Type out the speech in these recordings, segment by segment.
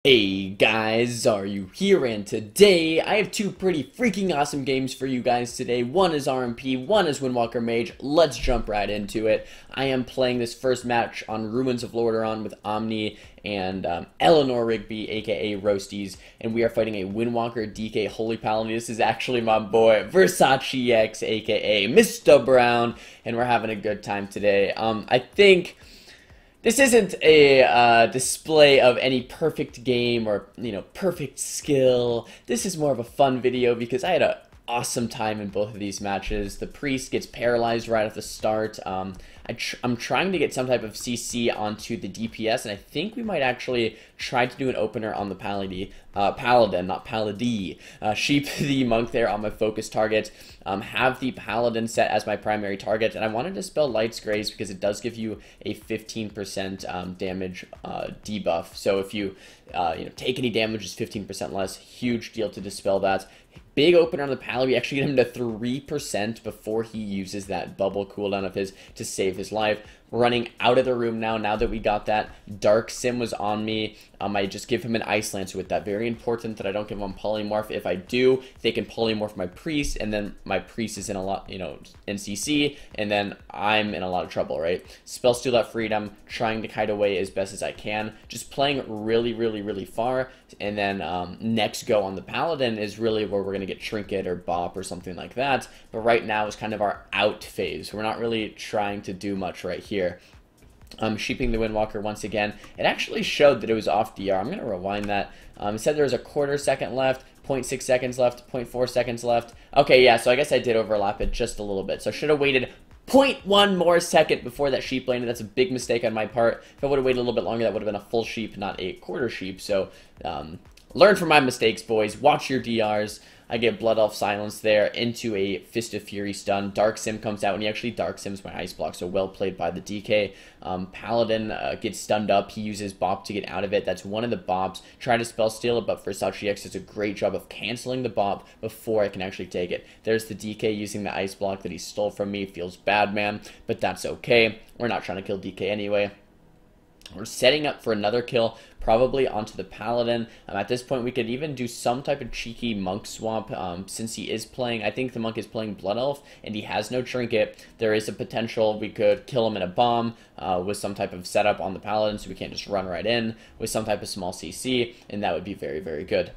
Hey guys, Xaryu here, and today I have two pretty freaking awesome games for you guys today. One is RMP, one is Windwalker Mage. Let's jump right into it. I am playing this first match on Ruins of Lordaeron with Omni and Eleanor Rigby, aka Roasties, and we are fighting a Windwalker DK Holy Paladin. This is actually my boy Versace X, aka Mr. Brown, and we're having a good time today. I think this isn't a display of any perfect game or, perfect skill. This is more of a fun video because I had an awesome time in both of these matches. The priest gets paralyzed right at the start. I'm trying to get some type of CC onto the DPS, and I think we might actually try to do an opener on the paladin, not paladin. Sheep the monk there on my focus target. Have the paladin set as my primary target, and I wanted to spell Light's Grace because it does give you a 15% damage debuff. So if you take any damage, is 15% less. Huge deal to dispel that. Big opener on the Pally. We actually get him to 3% before he uses that bubble cooldown of his to save his life. Running out of the room now that we got that. Dark Sim was on me. I just give him an Ice Lancer with that. Very important that I don't give him Polymorph. If I do, they can Polymorph my Priest, and then my Priest is in a lot, in CC, and then I'm in a lot of trouble, right? Spell Steal that Freedom, trying to kite away as best as I can. Just playing really far, and then next go on the Paladin is really where we're going to get Trinket or Bop or something like that. But right now is kind of our out phase. We're not really trying to do much right here. Sheeping the Windwalker once again. It actually showed that it was off DR. I'm going to rewind that. It said there was a quarter second left, 0.6 seconds left, 0.4 seconds left. Okay, yeah, so I guess I did overlap it just a little bit. So I should have waited 0.1 more second before that sheep landed. That's a big mistake on my part. If I would have waited a little bit longer, that would have been a full sheep, not a quarter sheep. So learn from my mistakes, boys. Watch your DRs. I get Blood Elf Silence there into a Fist of Fury stun. Dark Sim comes out, and he actually Dark Sims my Ice Block, so well played by the DK. Paladin gets stunned up. He uses Bop to get out of it. That's one of the Bops. Try to spell steal it, but Versace X does a great job of canceling the Bop before I can actually take it. There's the DK using the Ice Block that he stole from me. Feels bad, man, but that's okay. We're not trying to kill DK anyway. We're setting up for another kill, probably onto the Paladin. At this point, we could even do some type of cheeky Monk swap, since he is playing, I think the Monk is playing Blood Elf, and he has no Trinket. There is a potential we could kill him in a bomb with some type of setup on the Paladin, so we can't just run right in with some type of small CC, and that would be very good.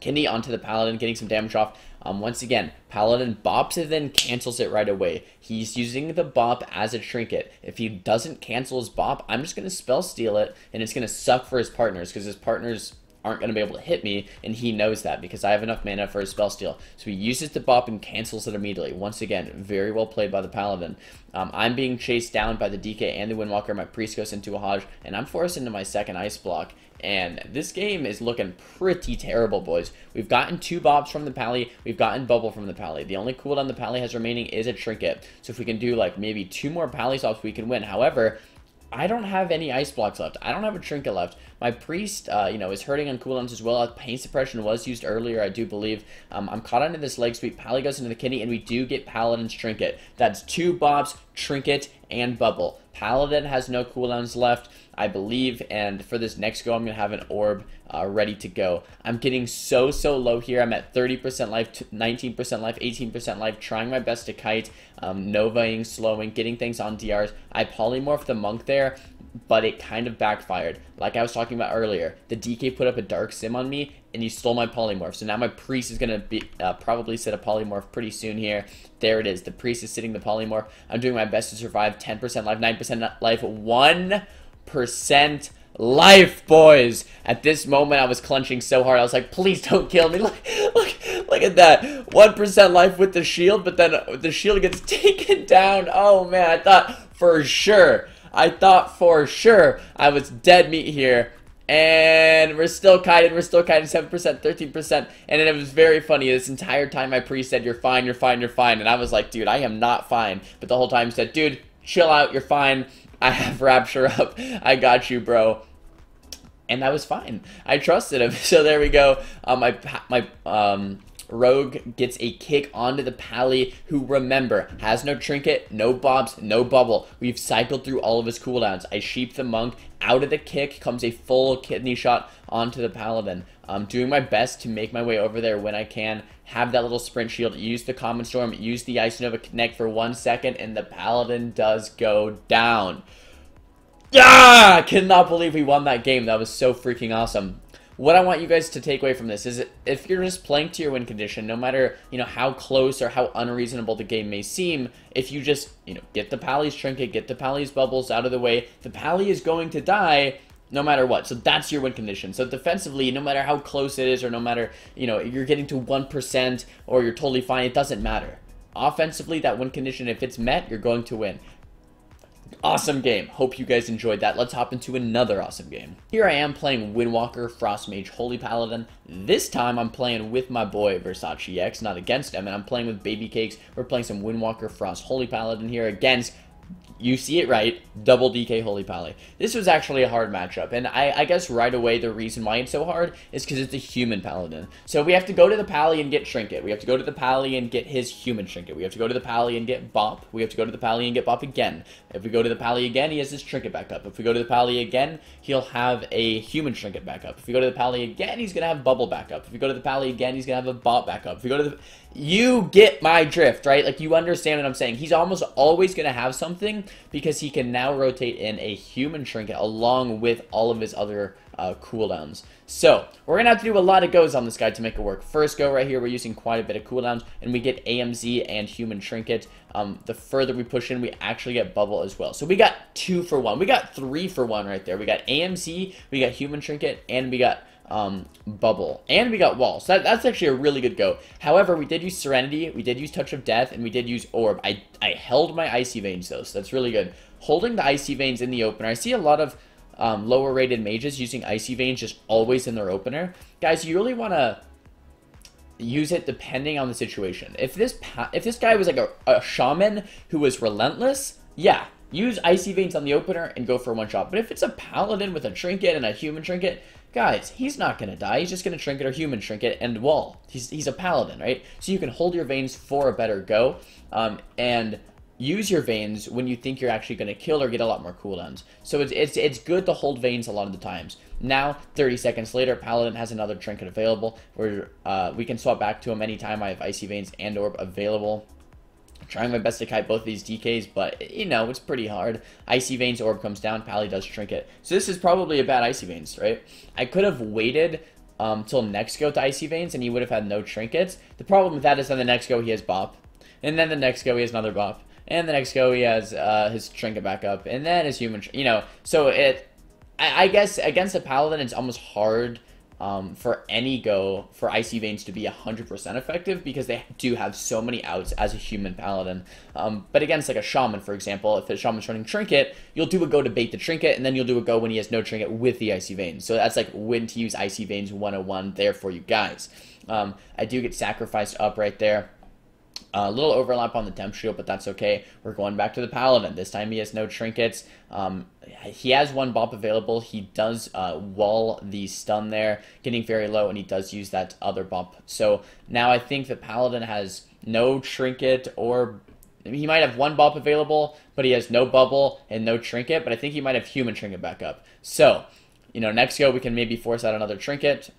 Kidney onto the Paladin, getting some damage off. Once again, Paladin bops it, then cancels it right away. He's using the bop as a trinket. If he doesn't cancel his bop, I'm just going to spell steal it, and it's going to suck for his partners, because his partners aren't going to be able to hit me, and he knows that because I have enough mana for his spell steal. So he uses the bop and cancels it immediately. Once again, very well played by the Paladin. I'm being chased down by the DK and the Windwalker. My Priest goes into a Hodge, and I'm forced into my second Ice Block. And this game is looking pretty terrible, boys. We've gotten 2 Bops from the Pally. We've gotten Bubble from the Pally. The only cooldown the Pally has remaining is a Trinket. So if we can do, like, maybe 2 more Pally swaps, we can win. However, I don't have any Ice Blocks left. I don't have a Trinket left. My Priest, is hurting on cooldowns as well. Pain Suppression was used earlier, I do believe. I'm caught into this leg sweep. Pally goes into the kidney, and we do get Paladin's Trinket. That's 2 Bops, Trinket, and Bubble. Paladin has no cooldowns left, I believe, and for this next go, I'm going to have an orb ready to go. I'm getting so low here. I'm at 30% life, 19% life, 18% life, trying my best to kite, novaing, slowing, getting things on DRs. I polymorphed the Monk there, but it kind of backfired. Like I was talking about earlier, the DK put up a Dark Sim on me, and he stole my polymorph. So now my Priest is going to be probably set a polymorph pretty soon here. There it is. The Priest is sitting the polymorph. I'm doing my best to survive. 10% life, 9% life, 1% life, boys. At this moment, I was clenching so hard. I was like, please don't kill me. Look at that. 1% life with the shield, but then the shield gets taken down. Oh, man. I thought for sure I was dead meat here. And we're still kited, 7%, 13%, and then it was very funny. This entire time my Priest said, you're fine, and I was like, dude, I am not fine. But the whole time he said, dude, chill out, you're fine, I have Rapture up, I got you, bro. And I was fine. I trusted him. So there we go. My Rogue gets a kick onto the Pally, who, remember, has no trinket, no bobs, no bubble. We've cycled through all of his cooldowns. I sheep the Monk. Out of the kick comes a full kidney shot onto the Paladin. I'm doing my best to make my way over there when I can. Have that little sprint shield. Use the Common Storm. Use the Ice Nova Connect for 1 second, and the Paladin does go down. Ah! I cannot believe we won that game. That was so freaking awesome. What I want you guys to take away from this is, if you're just playing to your win condition, no matter, how close or how unreasonable the game may seem, if you just, get the Pally's trinket, get the Pally's bubbles out of the way, the Pally is going to die no matter what. So that's your win condition. So defensively, no matter how close it is, or no matter, you're getting to 1% or you're totally fine, it doesn't matter. Offensively, that win condition, if it's met, you're going to win. Awesome game. Hope you guys enjoyed that. Let's hop into another awesome game. Here I am playing Windwalker, Frostmage, Holy Paladin. This time I'm playing with my boy Versace X, not against him, and I'm playing with Baby Cakes. We're playing some Windwalker, Frost, Holy Paladin here against, you see it right, double DK Holy Pally. This was actually a hard matchup, and I guess right away the reason why it's so hard is because it's a human Paladin. So we have to go to the Pally and get Trinket. We have to go to the Pally and get his human Trinket. We have to go to the Pally and get Bop. We have to go to the Pally and get Bop again. If we go to the Pally again, he has his Trinket back up. If we go to the Pally again, he'll have a human Trinket back up. If we go to the Pally again, he's going to have Bubble back up. If we go to the Pally again, he's going to have a Bop back up. If we go to the... You get my drift, right? Like, you understand what I'm saying. He's almost always going to have something because he can now rotate in a human trinket along with all of his other cooldowns. So, we're going to have to do a lot of goes on this guy to make it work. First go right here, we're using quite a bit of cooldowns, and we get AMZ and human trinket. The further we push in, we actually get bubble as well. So we got 2 for 1. We got 3 for 1 right there. We got AMZ, we got human trinket, and we got bubble, and we got wall. So that's actually a really good go. However, we did use Serenity, we did use Touch of Death, and we did use Orb. I held my Icy Veins though, so that's really good. Holding the Icy Veins in the opener. I see a lot of lower rated mages using Icy Veins just always in their opener. Guys, you really want to use it depending on the situation. If this guy was like a shaman who was relentless, yeah, use Icy Veins on the opener and go for a one shot. But if it's a paladin with a trinket and a human trinket, guys, he's not going to die. He's just going to trinket or human trinket and wall. He's a paladin, right? So you can hold your veins for a better go, and use your veins when you think you're actually going to kill or get a lot more cooldowns. So it's good to hold veins a lot of the times. Now, 30 seconds later, Paladin has another trinket available where we can swap back to him anytime I have Icy Veins and Orb available. I'm trying my best to kite both of these DKs, but, it's pretty hard. Icy Veins, Orb comes down, Pally does Trinket. So this is probably a bad Icy Veins, right? I could have waited till next go to Icy Veins, and he would have had no Trinkets. The problem with that is on the next go, he has Bop. And then the next go, he has another Bop. And the next go, he has his Trinket back up. And then his human, So I guess against a Paladin, it's almost hard for any go for Icy Veins to be 100% effective because they do have so many outs as a human Paladin. But against like a Shaman, for example, if the Shaman's running Trinket, you'll do a go to bait the Trinket, and then you'll do a go when he has no Trinket with the Icy Veins. So that's like when to use Icy Veins 101 there for you guys. I do get sacrificed up right there. A little overlap on the temp shield, but that's okay. We're going back to the Paladin. This time he has no trinkets. He has one bop available. He does wall the stun there, getting very low, and he does use that other bop. So now I think the Paladin has no trinket, or he might have one bop available, but he has no bubble and no trinket, but I think he might have human trinket back up. So, next go we can maybe force out another trinket.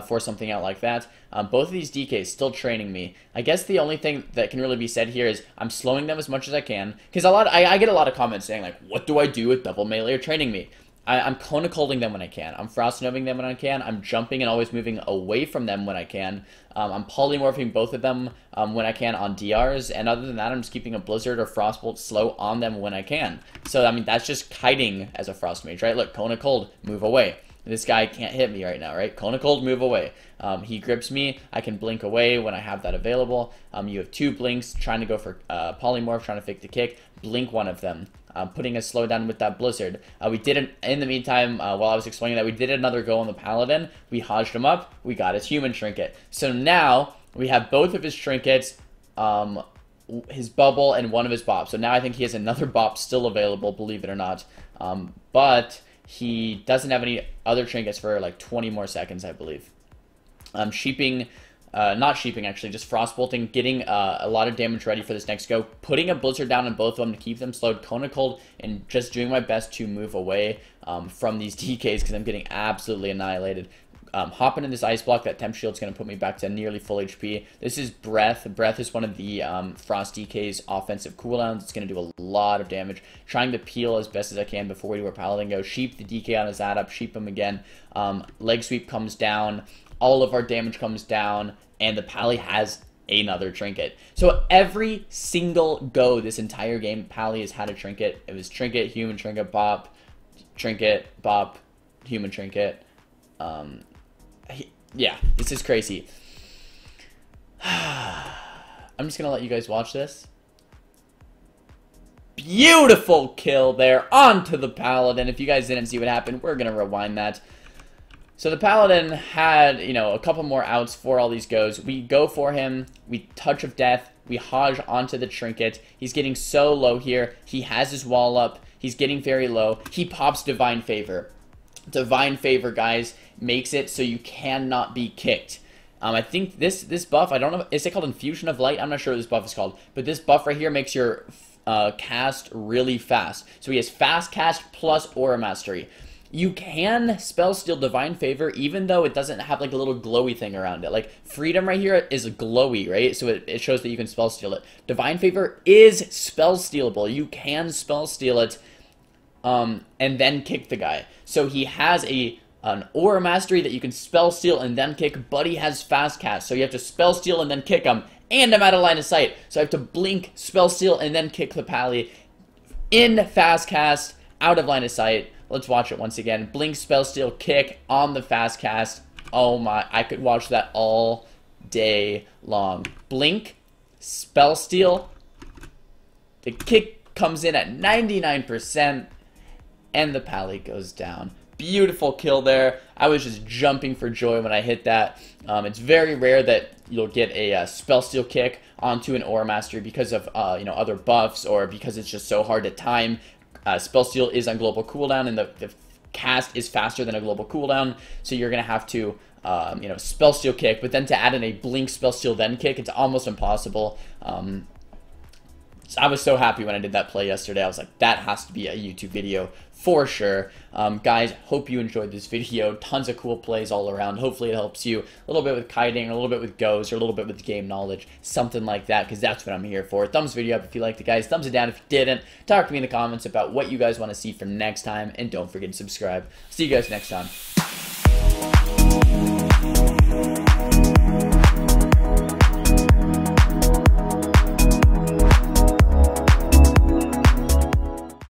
For something out like that. Both of these DKs still training me. I guess the only thing that can really be said here is I'm slowing them as much as I can, because I get a lot of comments saying like, what do I do with double melee or training me? I'm Cone Colding them when I can. I'm Frost Noving them when I can. I'm jumping and always moving away from them when I can. I'm polymorphing both of them when I can on DRs, and other than that, I'm just keeping a Blizzard or Frostbolt slow on them when I can. So, I mean, that's just kiting as a Frost Mage, right? Look, Cone Cold, move away. This guy can't hit me right now, right? Cone Cold, move away. He grips me. I can blink away when I have that available. You have 2 blinks, trying to go for polymorph, trying to fake the kick. Blink one of them. Putting a slowdown with that Blizzard. We did it in the meantime, while I was explaining that, we did another go on the Paladin. We hodged him up. We got his human trinket. So now we have both of his trinkets, his bubble, and one of his bops. So now I think he has another bop still available, believe it or not. But he doesn't have any other trinkets for like 20 more seconds, I believe. Sheeping not sheeping actually, just frostbolting, getting a lot of damage ready for this next go, putting a blizzard down on both of them to keep them slowed, Kona Cold, and just doing my best to move away from these DKs because I'm getting absolutely annihilated. Hopping in this ice block, that temp shield's going to put me back to nearly full HP. This is Breath. Breath is one of the Frost DK's offensive cooldowns. It's going to do a lot of damage. Trying to peel as best as I can before we do where Paladin goes. Sheep the DK on his ad up, sheep him again. Leg sweep comes down. All of our damage comes down, and the Pally has another trinket. So every single go this entire game, Pally has had a trinket. It was trinket, human trinket, bop, human trinket. Yeah, this is crazy. I'm just gonna let you guys watch this. Beautiful kill there onto the Paladin. If you guys didn't see what happened, we're gonna rewind that. So the Paladin had, you know, a couple more outs for all these goes. We go for him, we touch of death, we hodge onto the trinket. He's getting so low here. He has his wall up. He's getting very low. He pops Divine Favor. Divine Favor, guys, makes it so you cannot be kicked. I think this buff, I don't know, is it called Infusion of Light? I'm not sure what this buff is called. But this buff right here makes your cast really fast. So he has fast cast plus Aura Mastery. You can spell steal Divine Favor even though it doesn't have like a little glowy thing around it. Like Freedom right here is glowy, right? So it shows that you can spell steal it. Divine Favor is spell stealable. You can spell steal it and then kick the guy. So he has an Aura Mastery that you can spell steal and then kick, but he has fast cast. So you have to spell steal and then kick him, and I'm out of line of sight. So I have to blink, spell steal, and then kick the Pally in fast cast, out of line of sight. Let's watch it once again. Blink, spell steal, kick on the fast cast. Oh my, I could watch that all day long. Blink, spell steal, the kick comes in at 99%, and the Pally goes down. Beautiful kill there. I was just jumping for joy when I hit that. It's very rare that you'll get a spell steal kick onto an Aura Mastery because of you know, other buffs, or because it's just so hard to time. Spell steal is on global cooldown, and the cast is faster than a global cooldown, so you're gonna have to you know, spell steal kick, but then to add in a blink spell steal then kick, it's almost impossible. I was so happy when I did that play yesterday. I was like, that has to be a YouTube video for sure. Guys, hope you enjoyed this video. Tons of cool plays all around. Hopefully it helps you a little bit with kiting, a little bit with goes, or a little bit with game knowledge, something like that, because that's what I'm here for. Thumbs the video up if you liked it, guys. Thumbs it down if you didn't. Talk to me in the comments about what you guys want to see for next time, and don't forget to subscribe. See you guys next time.